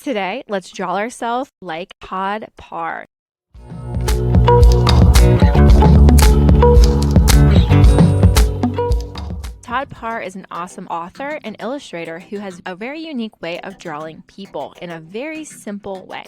Today, let's draw ourselves like Todd Parr. Todd Parr is an awesome author and illustrator who has a very unique way of drawing people in a very simple way.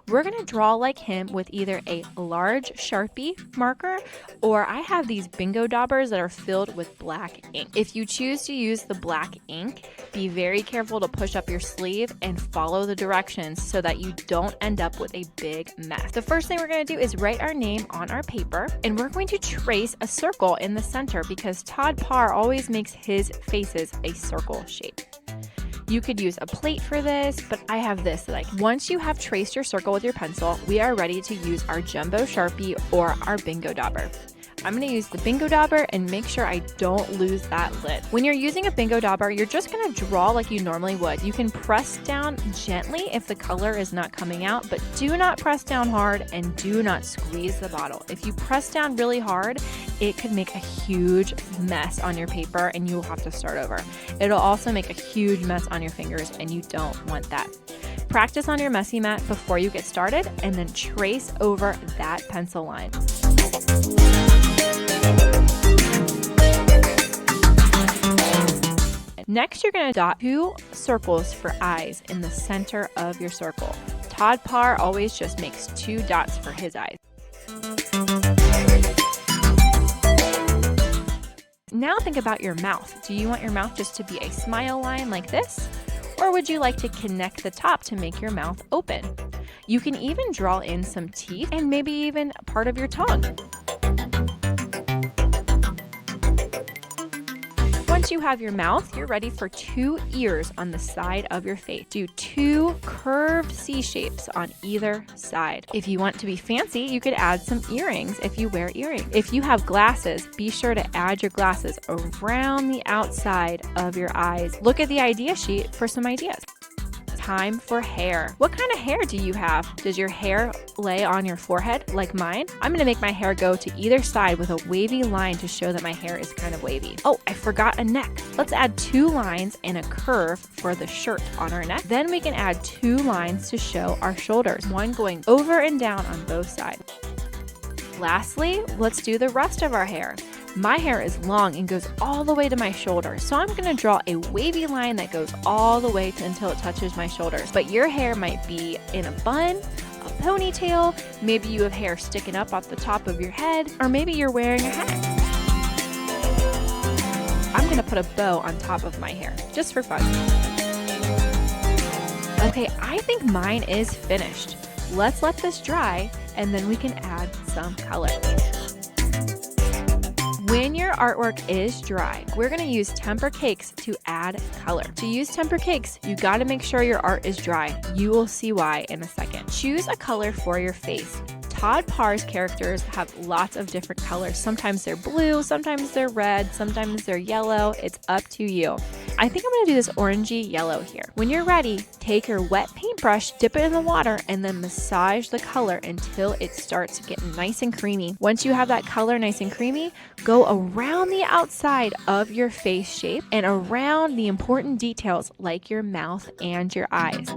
We're going to draw like him with either a large Sharpie marker, or I have these bingo daubers that are filled with black ink. If you choose to use the black ink, be very careful to push up your sleeve and follow the directions so that you don't end up with a big mess. The first thing we're going to do is write our name on our paper, and we're going to trace a circle in the center because Todd Parr always makes his faces a circle shape. You could use a plate for this, but I have this. Once you have traced your circle with your pencil, we are ready to use our jumbo Sharpie or our bingo dauber. I'm going to use the bingo dauber and make sure I don't lose that lid. When you're using a bingo dauber, you're just going to draw like you normally would. You can press down gently if the color is not coming out, but do not press down hard and do not squeeze the bottle. If you press down really hard, it could make a huge mess on your paper and you will have to start over. It'll also make a huge mess on your fingers and you don't want that. Practice on your messy mat before you get started and then trace over that pencil line. Next, you're going to dot 2 circles for eyes in the center of your circle. Todd Parr always just makes 2 dots for his eyes. Now think about your mouth. Do you want your mouth just to be a smile line like this? Or would you like to connect the top to make your mouth open? You can even draw in some teeth and maybe even part of your tongue. Once you have your mouth, you're ready for 2 ears on the side of your face. Do 2 curved C shapes on either side. If you want to be fancy, you could add some earrings if you wear earrings. If you have glasses, be sure to add your glasses around the outside of your eyes. Look at the idea sheet for some ideas. Time for hair. What kind of hair do you have? Does your hair lay on your forehead like mine? I'm going to make my hair go to either side with a wavy line to show that my hair is kind of wavy. Oh, I forgot a neck. Let's add 2 lines and a curve for the shirt on our neck. Then we can add 2 lines to show our shoulders, one going over and down on both sides. Lastly, let's do the rest of our hair. My hair is long and goes all the way to my shoulder, so I'm going to draw a wavy line that goes all the way until it touches my shoulders. But your hair might be in a bun, a ponytail, maybe you have hair sticking up off the top of your head, or maybe you're wearing a hat. I'm going to put a bow on top of my hair, just for fun. Okay, I think mine is finished. Let's let this dry, and then we can add some color. When your artwork is dry, we're going to use tempera cakes to add color. To use tempera cakes, you got to make sure your art is dry. You will see why in a second. Choose a color for your face. Todd Parr's characters have lots of different colors. Sometimes they're blue, sometimes they're red, sometimes they're yellow. It's up to you. I think I'm going to do this orangey yellow here. When you're ready, take your wet paintbrush, dip it in the water, and then massage the color until it starts to get nice and creamy. Once you have that color nice and creamy, go around the outside of your face shape and around the important details like your mouth and your eyes.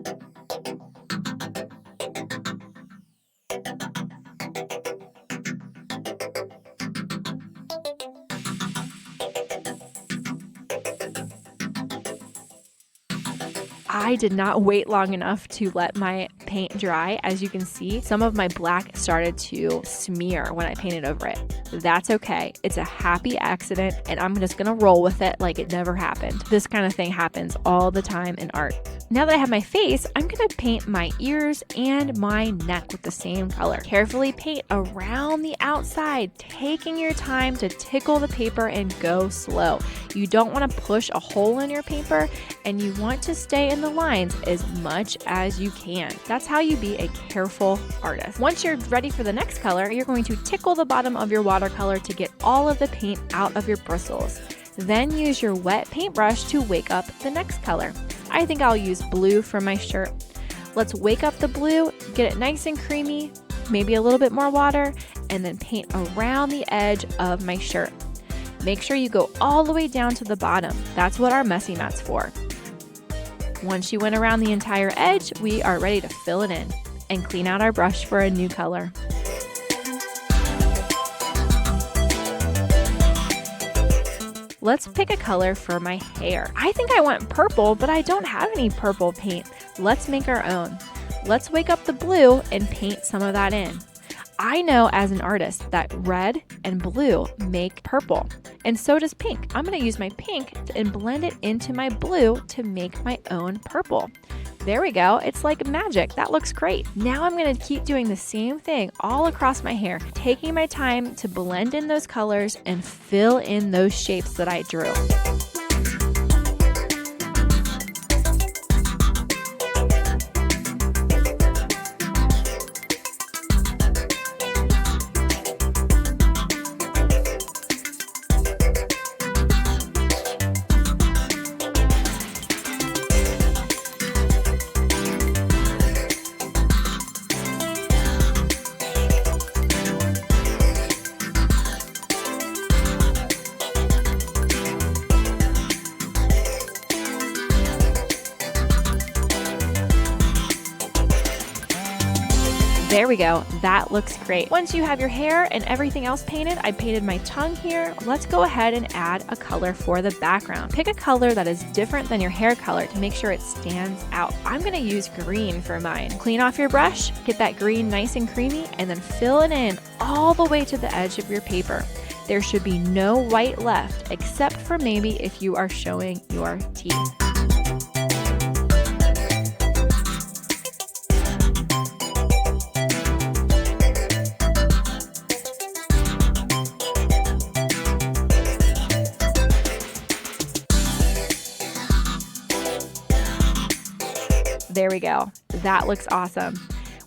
I did not wait long enough to let my paint dry. As you can see, some of my black started to smear when I painted over it. That's okay. It's a happy accident, and I'm just gonna roll with it like it never happened. This kind of thing happens all the time in art. Now that I have my face, I'm gonna paint my ears and my neck with the same color. Carefully paint around the outside, taking your time to tickle the paper and go slow. You don't want to push a hole in your paper, and you want to stay in the lines as much as you can. That's how you be a careful artist. Once you're ready for the next color, you're going to tickle the bottom of your watercolor to get all of the paint out of your bristles. Then use your wet paintbrush to wake up the next color. I think I'll use blue for my shirt. Let's wake up the blue, get it nice and creamy, maybe a little bit more water, and then paint around the edge of my shirt. Make sure you go all the way down to the bottom. That's what our messy mat's for. Once you went around the entire edge, we are ready to fill it in and clean out our brush for a new color. Let's pick a color for my hair. I think I want purple, but I don't have any purple paint. Let's make our own. Let's wake up the blue and paint some of that in. I know as an artist that red and blue make purple, and so does pink. I'm going to use my pink and blend it into my blue to make my own purple. There we go. It's like magic. That looks great. Now I'm going to keep doing the same thing all across my hair, taking my time to blend in those colors and fill in those shapes that I drew. There we go. That looks great. Once you have your hair and everything else painted, I painted my tongue here. Let's go ahead and add a color for the background. Pick a color that is different than your hair color to make sure it stands out. I'm going to use green for mine. Clean off your brush, get that green nice and creamy, and then fill it in all the way to the edge of your paper. There should be no white left, except for maybe if you are showing your teeth. There we go. That looks awesome.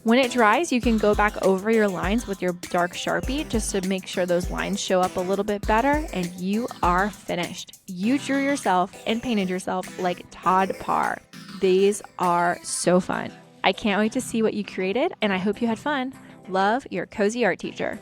When it dries, you can go back over your lines with your dark Sharpie just to make sure those lines show up a little bit better, and you are finished. You drew yourself and painted yourself like Todd Parr. These are so fun. I can't wait to see what you created, and I hope you had fun. Love, your cozy art teacher.